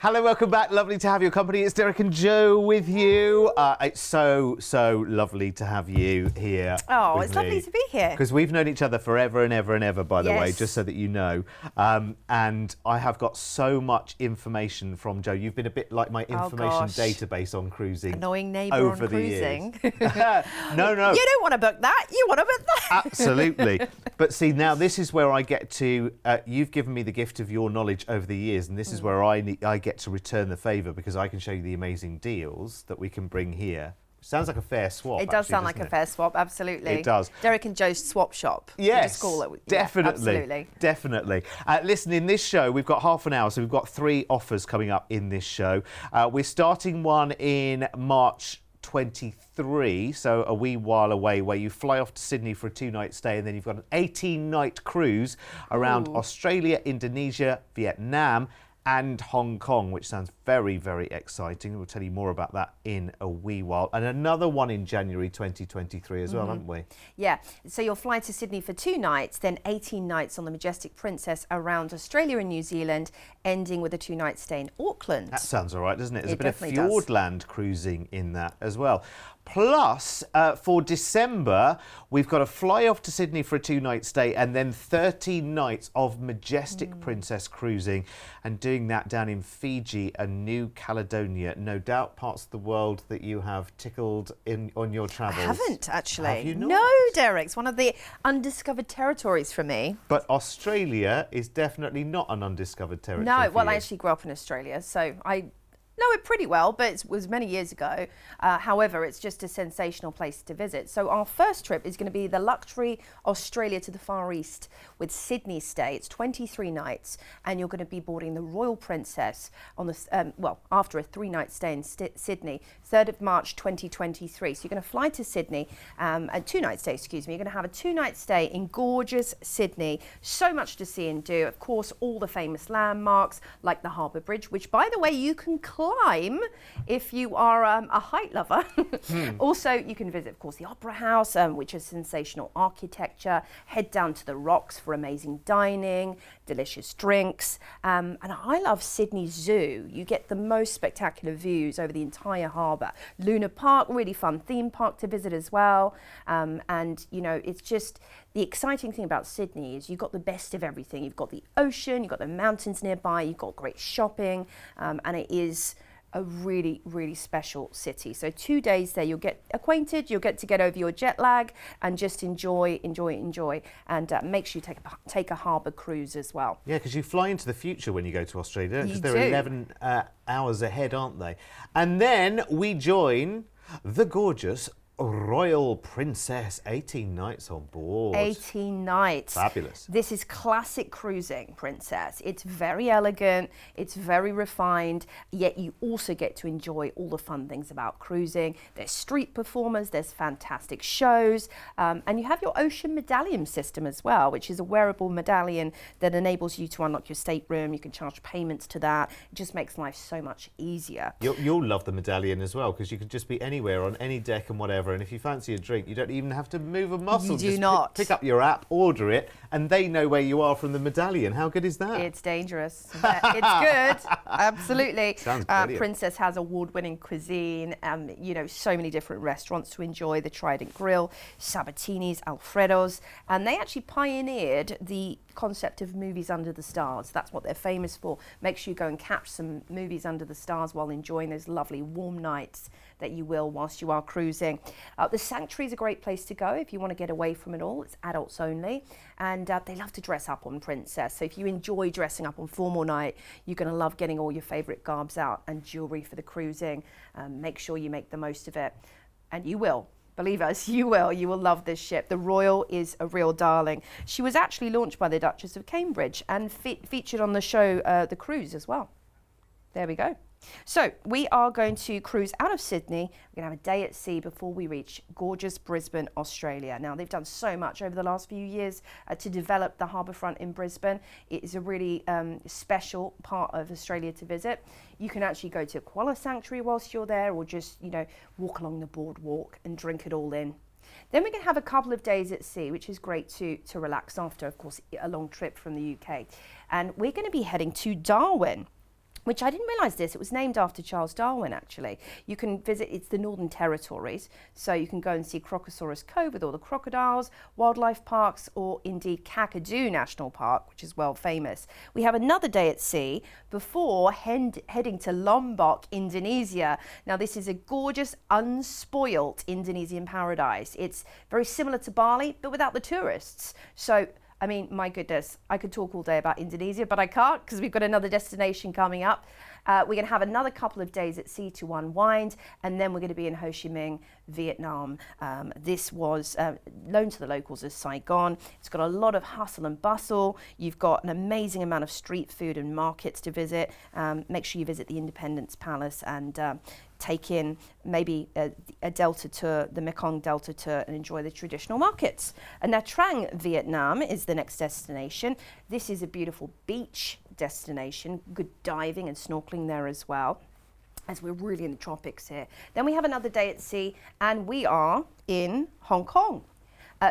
Hello, welcome back. Lovely to have your company. It's Derek and Joe with you. It's so lovely to have you here. Oh, it's lovely to be here. Because we've known each other forever and ever and ever, by the way, Yes. just so that you know. And I have got so much information from Joe. You've been a bit like my information database on cruising. Annoying neighbour over on the cruising. years. No. You don't want to book that. You want to book that. Absolutely. But see, now this is where I get to, you've given me the gift of your knowledge over the years, and this is where I get to return the favour, because I can show you the amazing deals that we can bring here. Sounds like a fair swap. It does sound like a fair swap, absolutely. It does. Derek and Joe's swap shop. Yes, Just call it. definitely. Yeah, absolutely. Definitely. Listen, in this show, we've got half an hour, so we've got 3 offers coming up in this show. We're starting one in March 23, so a wee while away, where you fly off to Sydney for a 2-night stay, and then you've got an 18-night cruise around Australia, Indonesia, Vietnam, and Hong Kong, which sounds very, very exciting. We'll tell you more about that in a wee while. And another one in January 2023 as well, haven't we? Yeah, so you'll fly to Sydney for 2 nights, then 18 nights on the Majestic Princess around Australia and New Zealand, ending with a 2-night stay in Auckland. That sounds all right, doesn't it? There's a bit of definitely does. Fjordland cruising in that as well. Plus, for December, we've got a fly off to Sydney for a 2-night stay, and then 13 nights of Majestic Princess cruising, and doing that down in Fiji and New Caledonia. No doubt parts of the world that you have tickled on your travels. I haven't, actually. Have you not? No, Derek. It's one of the undiscovered territories for me. But Australia is definitely not an undiscovered territory. No, well, you. I actually grew up in Australia, so I know it pretty well, but it was many years ago. However, it's just a sensational place to visit. So our first trip is going to be the luxury Australia to the Far East with Sydney stay. It's 23 nights, and you're going to be boarding the Royal Princess on the after a 3-night stay in Sydney, 3rd of March 2023. So you're going to fly to Sydney, a 2-night stay, excuse me. You're going to have a 2-night stay in gorgeous Sydney. So much to see and do. Of course, all the famous landmarks like the Harbour Bridge, which, by the way, you can climb if you are a height lover. Also, you can visit, of course, the Opera House, which is sensational architecture. Head down to the Rocks for amazing dining, delicious drinks. And I love Sydney Zoo. You get the most spectacular views over the entire harbour. Luna Park, really fun theme park to visit as well. And, you know, it's just the exciting thing about Sydney is you've got the best of everything. You've got the ocean, you've got the mountains nearby, you've got great shopping, and it is a really, really special city. So 2 days there, you'll get acquainted, you'll get over your jet lag, and just enjoy. And make sure you take a harbour cruise as well. Yeah, because you fly into the future when you go to Australia, because they're do. 11 hours ahead, aren't they? And then we join the gorgeous Royal Princess, 18 nights on board. 18 nights. Fabulous. This is classic cruising, Princess. It's very elegant, it's very refined, yet you also get to enjoy all the fun things about cruising. There's street performers, there's fantastic shows, and you have your ocean medallion system as well, which is a wearable medallion that enables you to unlock your stateroom. You can charge payments to that. It just makes life so much easier. You'll love the medallion as well, because you can just be anywhere on any deck and whatever. And if you fancy a drink, you don't even have to move a muscle. You do just not. Pick up your app, order it, and they know where you are from the medallion. How good is that? It's dangerous. But it's good. Absolutely. Sounds brilliant. Princess has award-winning cuisine. You know, so many different restaurants to enjoy. The Trident Grill, Sabatini's, Alfredo's, and they actually pioneered the concept of movies under the stars. That's what they're famous for. Make sure you go and catch some movies under the stars while enjoying those lovely warm nights that you will whilst you are cruising. The Sanctuary is a great place to go if you want to get away from it all. It's adults only, and they love to dress up on Princess. So if you enjoy dressing up on formal night, you're going to love getting all your favourite garbs out and jewellery for the cruising. Make sure you make the most of it, and you will. Believe us, you will. You will love this ship. The Royal is a real darling. She was actually launched by the Duchess of Cambridge and featured on the show The Cruise as well. There we go. So we are going to cruise out of Sydney. We're going to have a day at sea before we reach gorgeous Brisbane, Australia. Now, they've done so much over the last few years to develop the harbourfront in Brisbane. It is a really special part of Australia to visit. You can actually go to a koala sanctuary whilst you're there, or just, you know, walk along the boardwalk and drink it all in. Then we can have a couple of days at sea, which is great to relax after, of course, a long trip from the UK. And we're going to be heading to Darwin. which I didn't realise this. It was named after Charles Darwin, actually. You can visit, it's the Northern Territories, so you can go and see Crocosaurus Cove with all the crocodiles, wildlife parks, or indeed Kakadu National Park, which is world famous. We have another day at sea before heading to Lombok, Indonesia. Now, this is a gorgeous, unspoilt Indonesian paradise. It's very similar to Bali, but without the tourists. So, I mean, my goodness, I could talk all day about Indonesia, but I can't because we've got another destination coming up. We're going to have another couple of days at sea to unwind, and then we're going to be in Ho Chi Minh, Vietnam. This was known to the locals as Saigon. It's got a lot of hustle and bustle. You've got an amazing amount of street food and markets to visit. Make sure you visit the Independence Palace and take in maybe a Delta tour, the Mekong Delta tour, and enjoy the traditional markets. And Nha Trang, Vietnam is the next destination. This is a beautiful beach destination, good diving and snorkeling there as well, as we're really in the tropics here. Then we have another day at sea, and we are in Hong Kong.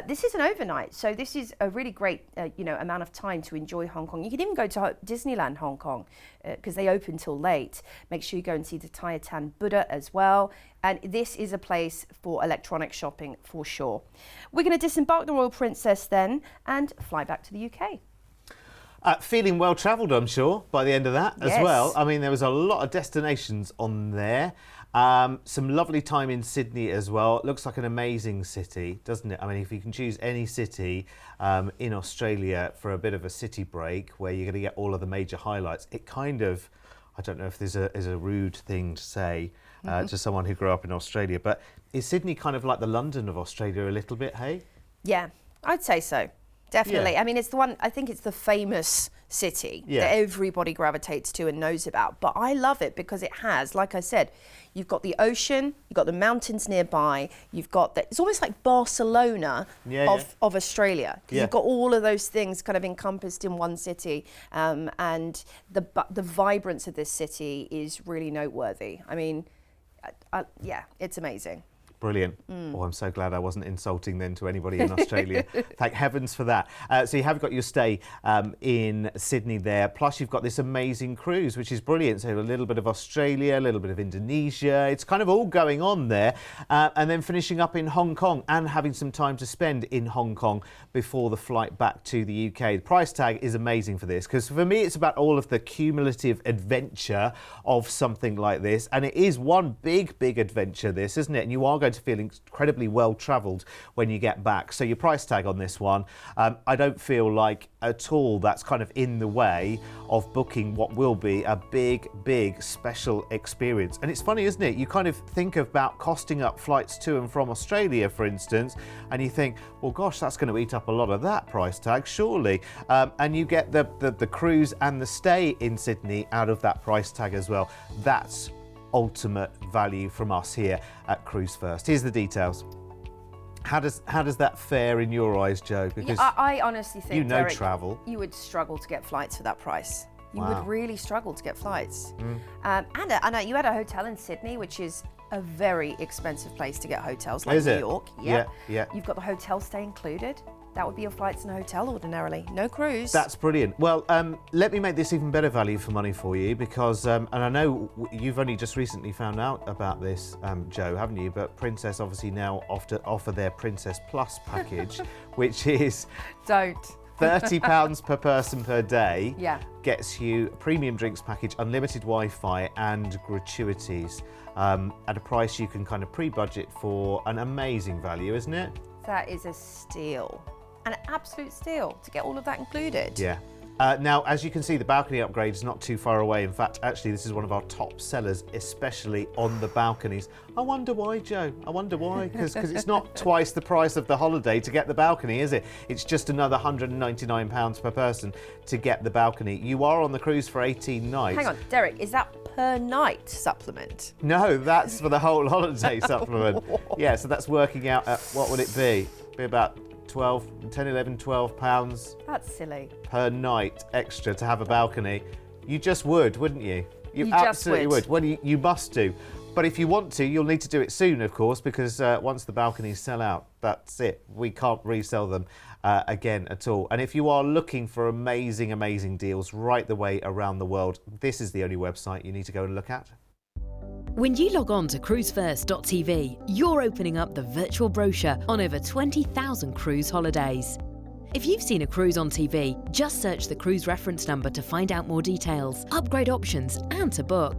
This is an overnight, so this is a really great amount of time to enjoy Hong Kong. You can even go to Disneyland Hong Kong because they open till late. Make sure you go and see the Tai Tan Buddha as well. And this is a place for electronic shopping for sure. We're going to disembark the Royal Princess then and fly back to the UK. Feeling well travelled, I'm sure, by the end of that as Yes. well. I mean, there was a lot of destinations on there. Some lovely time in Sydney as well. It looks like an amazing city, doesn't it? I mean, if you can choose any city in Australia for a bit of a city break where you're going to get all of the major highlights, it kind of, I don't know if this is a rude thing to say to someone who grew up in Australia, but is Sydney kind of like the London of Australia a little bit, hey? Yeah, I'd say so. Definitely. Yeah. I mean, it's the one, I think it's the famous city Yeah. that everybody gravitates to and knows about. But I love it because it has, like I said, you've got the ocean, you've got the mountains nearby, you've got it's almost like Barcelona of Australia. 'Cause you've got all of those things kind of encompassed in one city. And the vibrance of this city is really noteworthy. I mean, yeah, it's amazing. Brilliant. Oh, I'm so glad I wasn't insulting then to anybody in Australia. Thank heavens for that. So you have got your stay in Sydney there. Plus you've got this amazing cruise, which is brilliant. So a little bit of Australia, a little bit of Indonesia. It's kind of all going on there. And then finishing up in Hong Kong and having some time to spend in Hong Kong before the flight back to the UK. The price tag is amazing for this because for me, it's about all of the cumulative adventure of something like this. And it is one big adventure, this, isn't it? And you are going to feel incredibly well travelled when you get back. So your price tag on this one, I don't feel like at all that's kind of in the way of booking what will be a big special experience. And it's funny, isn't it? You kind of think about costing up flights to and from Australia, for instance, and you think, well, gosh, that's going to eat up a lot of that price tag, surely. And you get the cruise and the stay in Sydney out of that price tag as well. That's ultimate value from us here at Cruise First. Here's the details. How does that fare in your eyes, Joe? Because I honestly think, you know, Derek, travel. you would struggle to get flights for that price. You Wow. would really struggle to get flights. And you had a hotel in Sydney, which is a very expensive place to get hotels, like Is New it? York. Yeah. You've got the hotel stay included. That would be your flights and a hotel ordinarily. No cruise. That's brilliant. Well, let me make this even better value for money for you because, and I know you've only just recently found out about this, Joe, haven't you? But Princess obviously now offer their Princess Plus package, which is Don't. £30 per person per day. Yeah. Gets you a premium drinks package, unlimited Wi-Fi and gratuities at a price you can kind of pre-budget for. An amazing value, isn't it? That is a steal. An absolute steal to get all of that included. Yeah. Now, as you can see, the balcony upgrade is not too far away. In fact, actually, this is one of our top sellers, especially on the balconies. I wonder why, Joe. I wonder why. Because it's not twice the price of the holiday to get the balcony, is it? It's just another £199 per person to get the balcony. You are on the cruise for 18 nights. Hang on, Derek, is that per night supplement? No, that's for the whole holiday supplement. Yeah, so that's working out at, what would it be? Be about 10, 11, 12 pounds That's silly. per night extra to have a balcony. You just would, wouldn't you? You You just absolutely would. would. Well, you must do. But if you want to, you'll need to do it soon, of course, because once the balconies sell out, that's it. We can't resell them again at all. And if you are looking for amazing, amazing deals right the way around the world, this is the only website you need to go and look at. When you log on to cruisefirst.tv, you're opening up the virtual brochure on over 20,000 cruise holidays. If you've seen a cruise on TV, just search the cruise reference number to find out more details, upgrade options, and to book.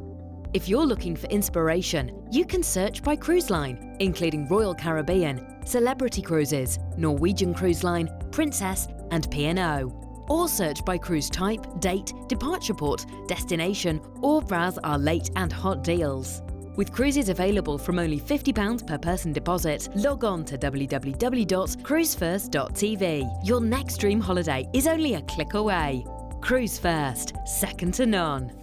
If you're looking for inspiration, you can search by cruise line, including Royal Caribbean, Celebrity Cruises, Norwegian Cruise Line, Princess, and P&O. Or search by cruise type, date, departure port, destination, or browse our late and hot deals. With cruises available from only £50 per person deposit, log on to www.cruisefirst.tv. Your next dream holiday is only a click away. Cruise First, second to none.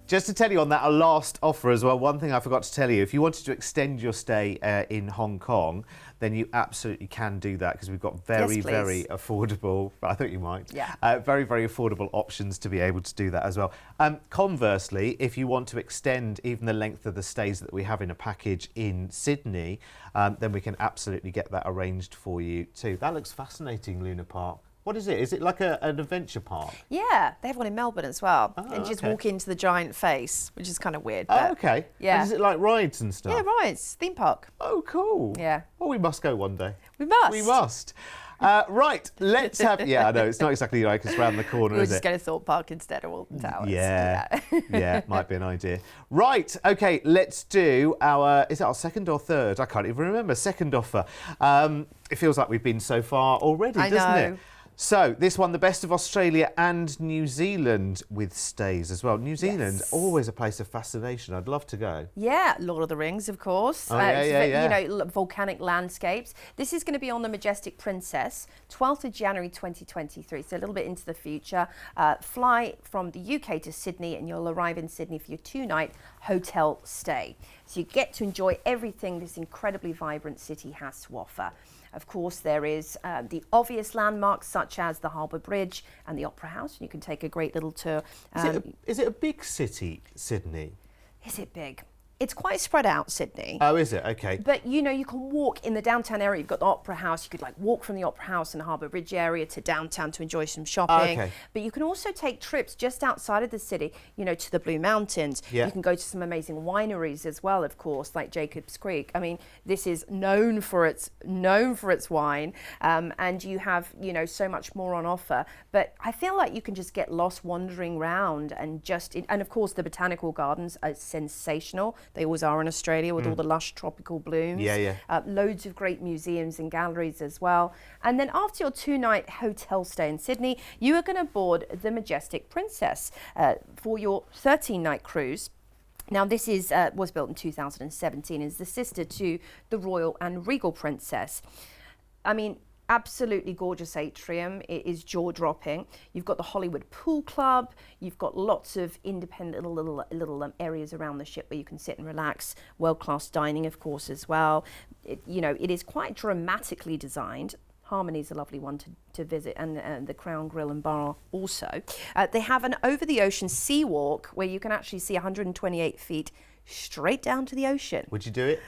Just to tell you on that, a last offer as well, one thing I forgot to tell you, if you wanted to extend your stay in Hong Kong, then you absolutely can do that because we've got very, very affordable, I think you might, very, very affordable options to be able to do that as well. Conversely, if you want to extend even the length of the stays that we have in a package in Sydney, then we can absolutely get that arranged for you too. That looks fascinating, Luna Park. What is it? Is it like an adventure park? Yeah, they have one in Melbourne as well. Oh, and you just walk into the giant face, which is kind of weird. Oh, okay. Yeah. And is it like rides and stuff? Yeah, rides. Theme park. Oh, cool. Yeah. Well, we must go one day. We must. We must. Right, let's have... Yeah, I know, it's not exactly like it's round the corner, We'll is just it? go to Thorpe Park instead of Alton Towers. Yeah, yeah, might be an idea. Right, OK, let's do our... Is it our second or third? I can't even remember. Second offer. It feels like we've been so far already, doesn't it? So, this one, the best of Australia and New Zealand with stays as well. New Zealand, always a place of fascination. I'd love to go. Yeah, Lord of the Rings, of course. Oh, yeah. You know, volcanic landscapes. This is going to be on the Majestic Princess, 12th of January 2023, so a little bit into the future. Fly from the UK to Sydney, and you'll arrive in Sydney for your 2-night hotel stay. So you get to enjoy everything this incredibly vibrant city has to offer. Of course, there is the obvious landmarks such as the Harbour Bridge and the Opera House. You can take a great little tour. Is it a big city, Sydney? Is it big? It's quite spread out, Sydney. Oh, is it? Okay. But, you know, you can walk in the downtown area. You've got the Opera House. You could, like, walk from the Opera House and the Harbour Bridge area to downtown to enjoy some shopping. Okay. But you can also take trips just outside of the city, you know, to the Blue Mountains. Yeah. You can go to some amazing wineries as well, of course, like Jacobs Creek. I mean, this is known for its wine, and you have, you know, so much more on offer. But I feel like you can just get lost wandering around and and of course, the botanical gardens are sensational. They always are in Australia with all the lush tropical blooms. Loads of great museums and galleries as well. And then after your 2-night hotel stay in Sydney, you are going to board the Majestic Princess for your 13-night cruise. Now, this was built in 2017 and is the sister to the Royal and Regal Princess. I mean, absolutely gorgeous atrium. It is jaw-dropping. You've got the Hollywood Pool Club. You've got lots of independent little areas around the ship where you can sit and relax. World-class dining, of course, as well. It is quite dramatically designed. Harmony is a lovely one to visit, and the Crown Grill and Bar also. They have an over-the-ocean sea walk where you can actually see 128 feet straight down to the ocean. Would you do it?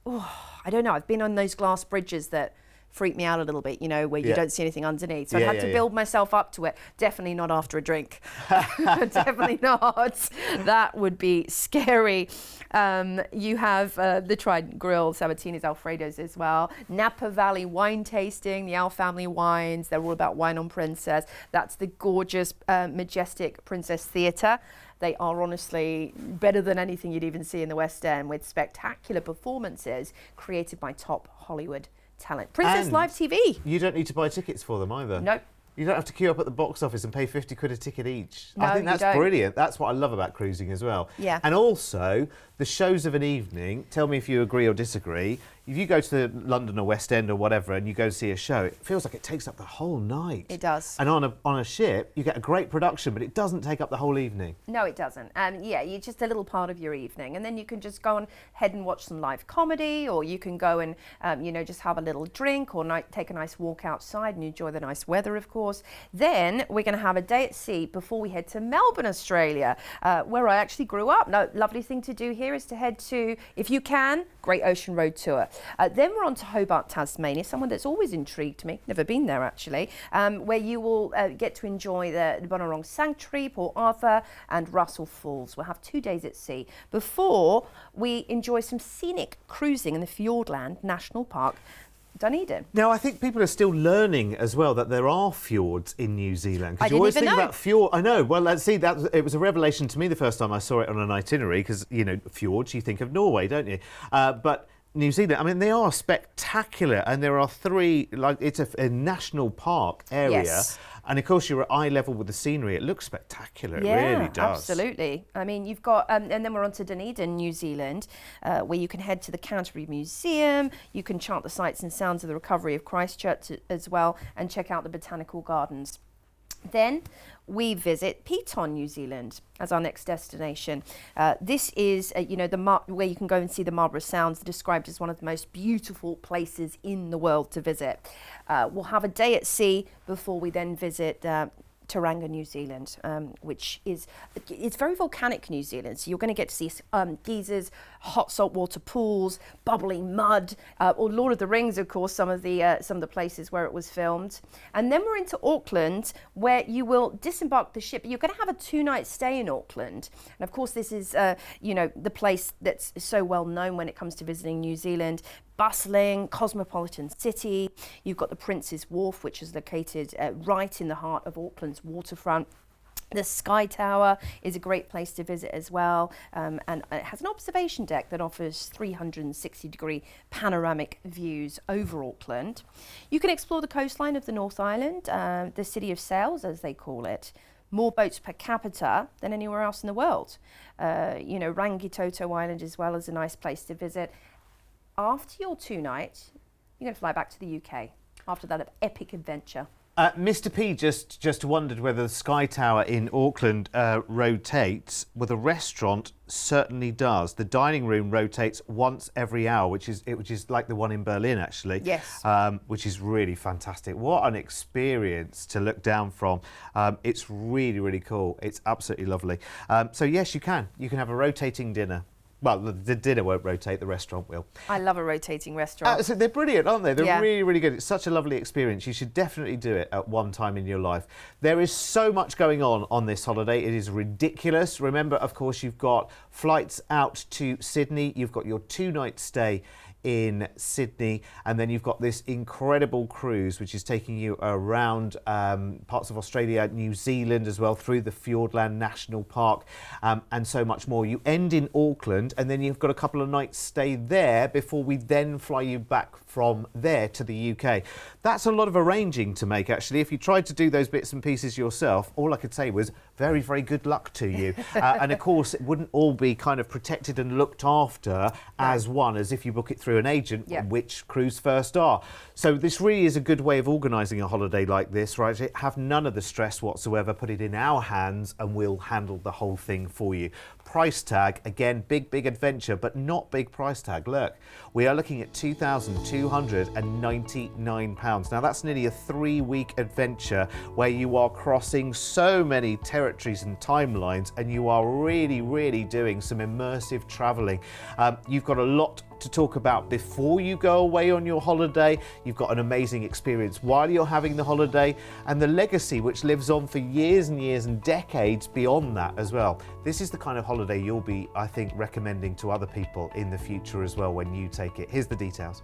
Oh, I don't know. I've been on those glass bridges that freak me out a little bit, you know, where you don't see anything underneath. So I'd have to build myself up to it. Definitely not after a drink. Definitely not. That would be scary. You have the Trident Grill, Sabatini's Alfredo's as well. Napa Valley wine tasting, the Al family wines. They're all about wine on Princess. That's the gorgeous Majestic Princess Theatre. They are honestly better than anything you'd even see in the West End, with spectacular performances created by top Hollywood talent. Princess Live TV. You don't need to buy tickets for them either. Nope. You don't have to queue up at the box office and pay 50 quid a ticket each. No, I think that's you don't. brilliant. That's what I love about cruising as well. Yeah. And also, the shows of an evening, tell me if you agree or disagree, if you go to London or West End or whatever and you go see a show, it feels like it takes up the whole night. It does. And on a ship, you get a great production, but it doesn't take up the whole evening. No, it doesn't. Yeah, you're just a little part of your evening. And then you can just go ahead and watch some live comedy, or you can go and, just have a little drink, or take a nice walk outside and enjoy the nice weather, of course. Then we're going to have a day at sea before we head to Melbourne, Australia, where I actually grew up. No, lovely thing to do here is to head to, if you can, Great Ocean Road Tour. Then we're on to Hobart, Tasmania, somewhere that's always intrigued me, never been there actually, where you will get to enjoy the Bunurong Sanctuary, Port Arthur and Russell Falls. We'll have 2 days at sea before we enjoy some scenic cruising in the Fiordland National Park, Dunedin. Now, I think people are still learning as well that there are fjords in New Zealand. I you always didn't think even know. about fjord. I know. Well, let's see. It was a revelation to me the first time I saw it on an itinerary, because fjords, you think of Norway, don't you? But New Zealand, I mean, they are spectacular, and there are 3. It's a national park area. Yes. And of course, you're at eye level with the scenery. It looks spectacular. Yeah, it really does. Absolutely. I mean, you've got, and then we're on to Dunedin, New Zealand, where you can head to the Canterbury Museum. You can chant the sights and sounds of the recovery of Christchurch as well, and check out the botanical gardens. Then we visit Piton, New Zealand, as our next destination. This is, where you can go and see the Marlborough Sounds, described as one of the most beautiful places in the world to visit. We'll have a day at sea before we then visit Tauranga, New Zealand, which is, it's very volcanic New Zealand. So you're going to get to see geysers, hot saltwater pools, bubbling mud, or Lord of the Rings, of course, some of the places where it was filmed. And then we're into Auckland, where you will disembark the ship. You're going to have a 2-night stay in Auckland. And of course, this is, the place that's so well known when it comes to visiting New Zealand. Bustling, cosmopolitan city. You've got the Prince's Wharf, which is located right in the heart of Auckland's waterfront. The Sky Tower is a great place to visit as well, and it has an observation deck that offers 360-degree panoramic views over Auckland. You can explore the coastline of the North Island, the City of Sails, as they call it. More boats per capita than anywhere else in the world. Rangitoto Island as well is a nice place to visit. After your 2 nights, you're going to fly back to the UK after that epic adventure. Mr. P just wondered whether the Sky Tower in Auckland rotates. Well, the restaurant certainly does. The dining room rotates once every hour, which is like the one in Berlin, actually. Yes. Which is really fantastic. What an experience to look down from. It's really, really cool. It's absolutely lovely. So yes, you can have a rotating dinner. Well, the dinner won't rotate, the restaurant will. I love a rotating restaurant. So they're brilliant, aren't they? They're Yeah. really, really good. It's such a lovely experience. You should definitely do it at one time in your life. There is so much going on this holiday. It is ridiculous. Remember, of course, you've got flights out to Sydney. You've got your 2-night stay in Sydney, and then you've got this incredible cruise which is taking you around parts of Australia, New Zealand as well, through the Fiordland National Park, and so much more. You end in Auckland, and then you've got a couple of nights stay there before we then fly you back from there to the UK. That's a lot of arranging to make, actually. If you tried to do those bits and pieces yourself, all I could say was very, very good luck to you. And of course, it wouldn't all be kind of protected and looked after as one, as if you book it through an agent, Yeah. which Cruise First are. So this really is a good way of organising a holiday like this, right? Have none of the stress whatsoever, put it in our hands, and we'll handle the whole thing for you. Price tag, again, big adventure, but not big price tag. Look, we are looking at £2,299. Now that's nearly a 3-week adventure where you are crossing so many territories and timelines, and you are really, really doing some immersive travelling. You've got a lot to talk about before you go away on your holiday. You've got an amazing experience while you're having the holiday, and the legacy which lives on for years and years and decades beyond that as well. This is the kind of holiday you'll be, I think, recommending to other people in the future as well when you take it. Here's the details.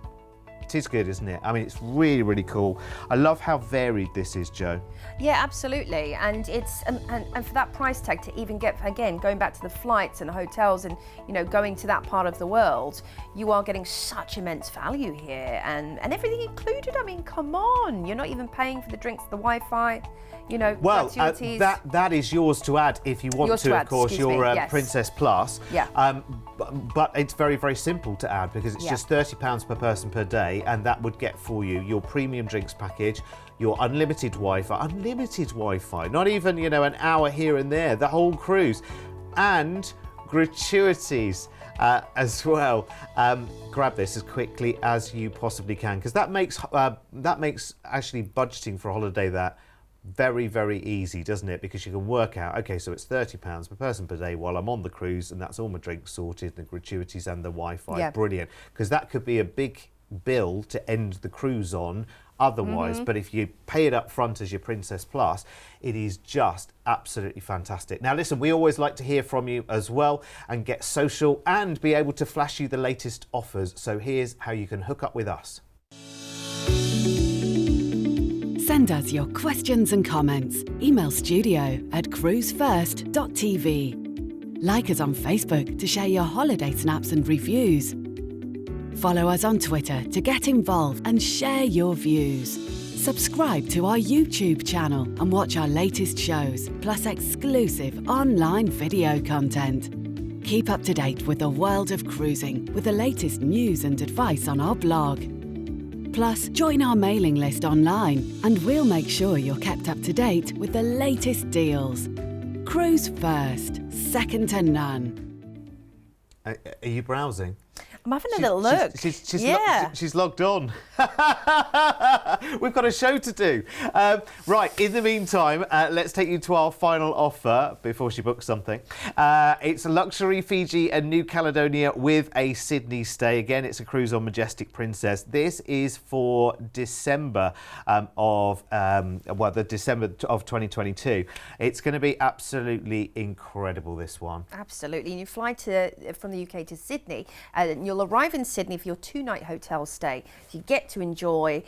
It is good, isn't it? I mean, it's really, really cool. I love how varied this is, Jo. Yeah, absolutely. And it's and for that price tag to even get, again, going back to the flights and the hotels and, you know, going to that part of the world, you are getting such immense value here and everything included. I mean, come on, you're not even paying for the drinks, the Wi-Fi, you know, well, gratuities. that is yours to add if you want to, of course, your yes. Princess Plus. Yeah. But it's very, very simple to add because it's just £30 per person per day, and that would get for you your premium drinks package, your unlimited Wi-Fi, not even, you know, an hour here and there, the whole cruise, and gratuities as well. Grab this as quickly as you possibly can, because that makes actually budgeting for a holiday that very, very easy, doesn't it? Because you can work out, okay, so it's £30 per person per day while I'm on the cruise, and that's all my drinks sorted, the gratuities and the Wi-Fi. Yeah. Brilliant, because that could be a big bill to end the cruise on otherwise. But if you pay it up front as your Princess Plus, it is just absolutely fantastic. Now listen, we always like to hear from you as well and get social and be able to flash you the latest offers. So here's how you can hook up with us. Send us your questions and comments. Email studio@cruisefirst.tv. Like us on Facebook to share your holiday snaps and reviews. Follow us on Twitter to get involved and share your views. Subscribe to our YouTube channel and watch our latest shows, plus exclusive online video content. Keep up to date with the world of cruising with the latest news and advice on our blog. Plus, join our mailing list online and we'll make sure you're kept up to date with the latest deals. Cruise First, second to none. Are you browsing? I'm having a little look. She's logged on. We've got a show to do. Right, in the meantime, let's take you to our final offer before she books something. It's a luxury Fiji and New Caledonia with a Sydney stay. Again, it's a cruise on Majestic Princess. This is for December December of 2022. It's going to be absolutely incredible, this one. Absolutely. And you fly from the UK to Sydney, and you'll arrive in Sydney for your 2-night hotel stay. You get to enjoy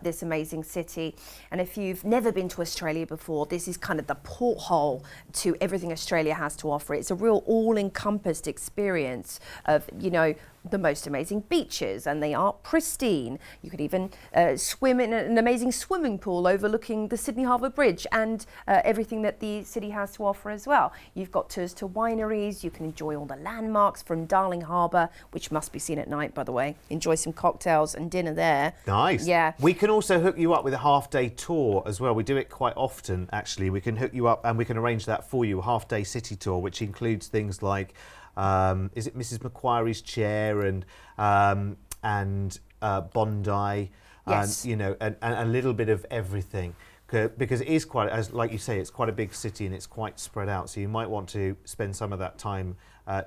this amazing city. And if you've never been to Australia before, this is kind of the porthole to everything Australia has to offer. It's a real all-encompassed experience of, you know, the most amazing beaches, and they are pristine. You could even swim in an amazing swimming pool overlooking the Sydney Harbour Bridge and everything that the city has to offer as well. You've got tours to wineries. You can enjoy all the landmarks from Darling Harbour, which must be seen at night, by the way. Enjoy some cocktails and dinner there. Nice. Yeah. We can also hook you up with a half-day tour as well. We do it quite often, actually. We can hook you up and we can arrange that for you, a half-day city tour, which includes things like is it Mrs. Macquarie's chair and Bondi, yes. and you know, and a little bit of everything, because it is quite, as like you say, it's quite a big city and it's quite spread out. So you might want to spend some of that time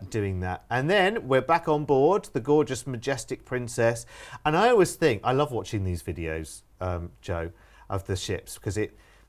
doing that. And then we're back on board the gorgeous Majestic Princess. And I always think I love watching these videos, Jo, of the ships, because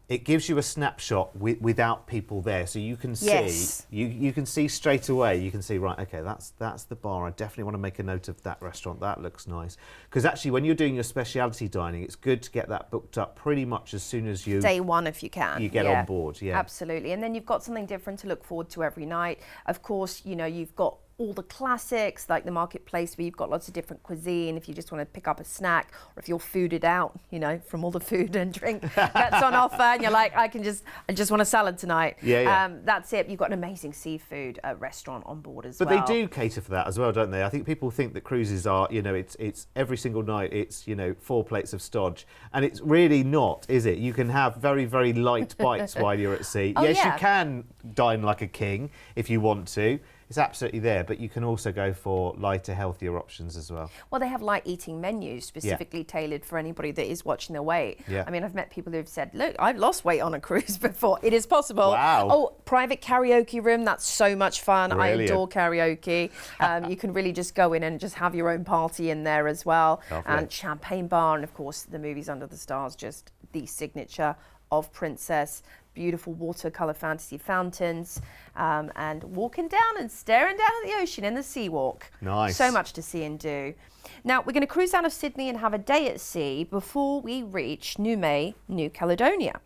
it gives you a snapshot without people there, so you can see. Yes. You can see straight away. You can see, right, okay, that's the bar. I definitely want to make a note of that restaurant. That looks nice. Because actually, when you're doing your speciality dining, it's good to get that booked up pretty much as soon as you Day one, if you can. You get on board. Yeah, absolutely. And then you've got something different to look forward to every night. Of course, you know, you've got all the classics like the marketplace where you've got lots of different cuisine if you just want to pick up a snack, or if you're fooded out, you know, from all the food and drink that's on offer, and you're like, I just want a salad tonight. Yeah. That's it. You've got an amazing seafood restaurant on board as well. But they do cater for that as well, don't they? I think people think that cruises are, you know, it's every single night it's, you know, 4 plates of stodge, and it's really not, is it? You can have very, very light bites while you're at sea. Oh, yes, yeah. you can dine like a king if you want to. It's absolutely there, but you can also go for lighter, healthier options as well. Well, they have light eating menus specifically tailored for anybody that is watching their weight. Yeah. I mean, I've met people who've said, look, I've lost weight on a cruise before. It is possible. Wow. Oh, private karaoke room. That's so much fun. Brilliant. I adore karaoke. You can really just go in and just have your own party in there as well. Lovely. And champagne bar. And of course, the movies Under the Stars, just the signature of Princess. Beautiful watercolour fantasy fountains, and walking down and staring down at the ocean in the sea walk. Nice. So much to see and do. Now, we're going to cruise out of Sydney and have a day at sea before we reach New Caledonia.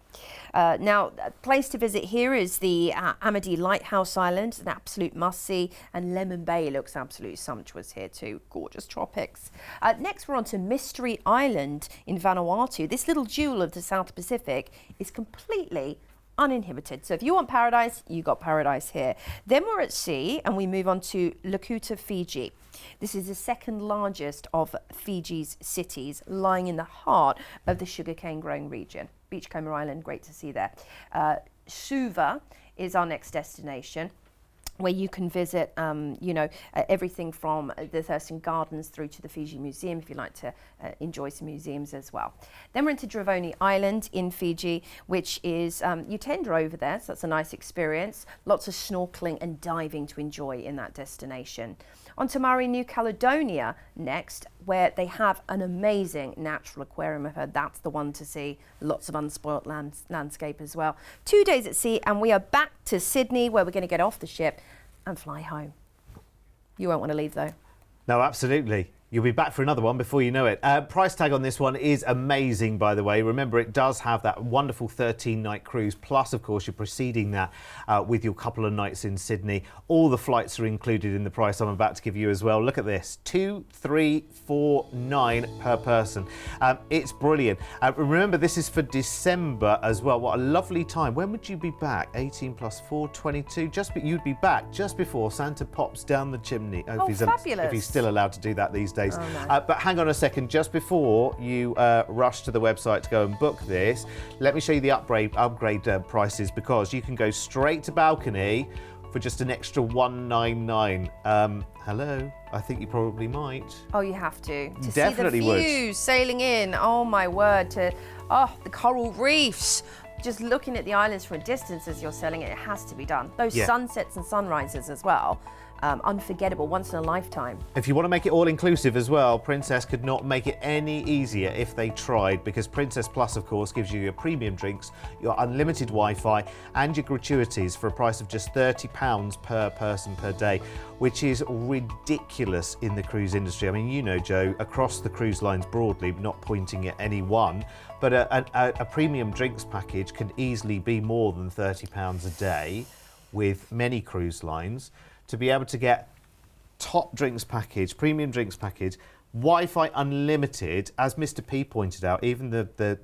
Now, a place to visit here is the Amity Lighthouse Island, an absolute must-see, and Lemon Bay looks absolutely sumptuous here too, gorgeous tropics. Next, we're on to Mystery Island in Vanuatu. This little jewel of the South Pacific is completely uninhibited. So if you want paradise, you got paradise here. Then we're at sea and we move on to Lakuta, Fiji. This is the second largest of Fiji's cities, lying in the heart of the sugarcane growing region. Beachcomber Island, great to see there. Suva is our next destination, where you can visit, everything from the Thurston Gardens through to the Fiji Museum, if you like to enjoy some museums as well. Then we're into Dravoni Island in Fiji, which is, you tender over there, so that's a nice experience. Lots of snorkeling and diving to enjoy in that destination. On to Maori, New Caledonia next, where they have an amazing natural aquarium. I've heard that's the one to see. Lots of unspoilt landscape as well. 2 days at sea, and we are back to Sydney, where we're going to get off the ship and fly home. You won't want to leave, though. No, absolutely. You'll be back for another one before you know it. Price tag on this one is amazing, by the way. Remember, it does have that wonderful 13-night cruise. Plus, of course, you're preceding that with your couple of nights in Sydney. All the flights are included in the price I'm about to give you as well. Look at this, 2,349 per person. It's brilliant. Remember, this is for December as well. What a lovely time. When would you be back? 18 plus 4, 22. You'd be back just before Santa pops down the chimney. Fabulous. If he's still allowed to do that these days. Oh, no. But hang on a second, just before you rush to the website to go and book this, let me show you the upgrade prices, because you can go straight to balcony for just an extra $199. Hello, I think you probably might. Oh, you have to. Definitely see the views sailing in. Oh my word! The coral reefs. Just looking at the islands from a distance as you're sailing it has to be done. Those sunsets and sunrises as well. Unforgettable, once in a lifetime. If you want to make it all inclusive as well, Princess could not make it any easier if they tried, because Princess Plus, of course, gives you your premium drinks, your unlimited Wi-Fi, and your gratuities for a price of just £30 per person per day, which is ridiculous in the cruise industry. I mean, you know, Joe, across the cruise lines broadly, not pointing at any one, but a premium drinks package can easily be more than £30 a day with many cruise lines. To be able to get top drinks package, premium drinks package, Wi-Fi unlimited, as Mr. P pointed out, even the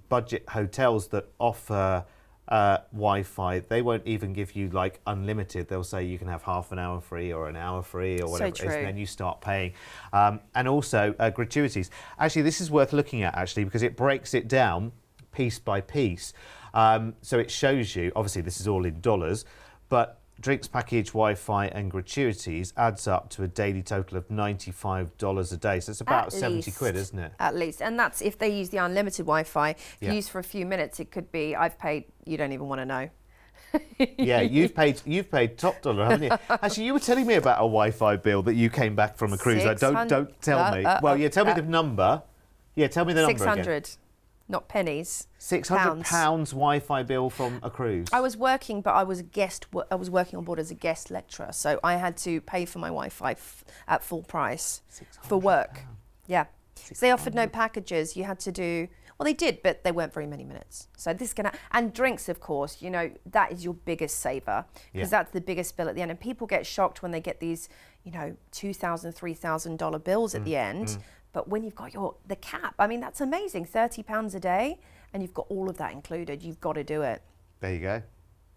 budget hotels that offer Wi-Fi, they won't even give you like unlimited. They'll say you can have half an hour free or an hour free or whatever it is, and then you start paying. And also gratuities. Actually, this is worth looking at actually, because it breaks it down piece by piece. So it shows you, obviously this is all in dollars, but drinks package, Wi-Fi and gratuities adds up to a daily total of $95 a day. So it's about 70 quid, isn't it? At least. And that's if they use the unlimited Wi-Fi. If you use for a few minutes, it could be, I've paid, you don't even want to know. Yeah, you've paid top dollar, haven't you? Actually, you were telling me about a Wi-Fi bill that you came back from a cruise. Don't tell me. Well, yeah, tell me the number. Yeah, tell me the number 600. Again. Not pennies. £600 Wi-Fi bill from a cruise. I was working, but I was a guest. I was working on board as a guest lecturer, so I had to pay for my Wi-Fi at full price for work. Yeah, so they offered no packages. You had to do. Well, they did, but they weren't very many minutes. So this is gonna, and drinks, of course. You know, that is your biggest saver, because that's the biggest bill at the end. And people get shocked when they get these, you know, $2,000, $3,000 bills at the end. But when you've got the cap, I mean, that's amazing. £30 a day, and you've got all of that included. You've got to do it. There you go.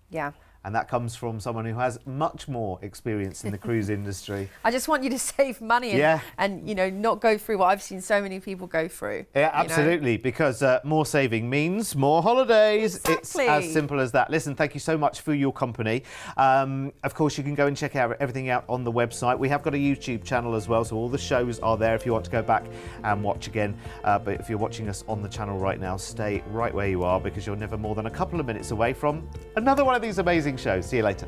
Yeah. And that comes from someone who has much more experience in the cruise industry. I just want you to save money and you know, not go through what I've seen so many people go through. Yeah, absolutely, because more saving means more holidays. Exactly. It's as simple as that. Listen, thank you so much for your company. Of course, you can go and check out everything out on the website. We have got a YouTube channel as well, so all the shows are there if you want to go back and watch again. But if you're watching us on the channel right now, stay right where you are, because you're never more than a couple of minutes away from another one of these amazing shows. See you later.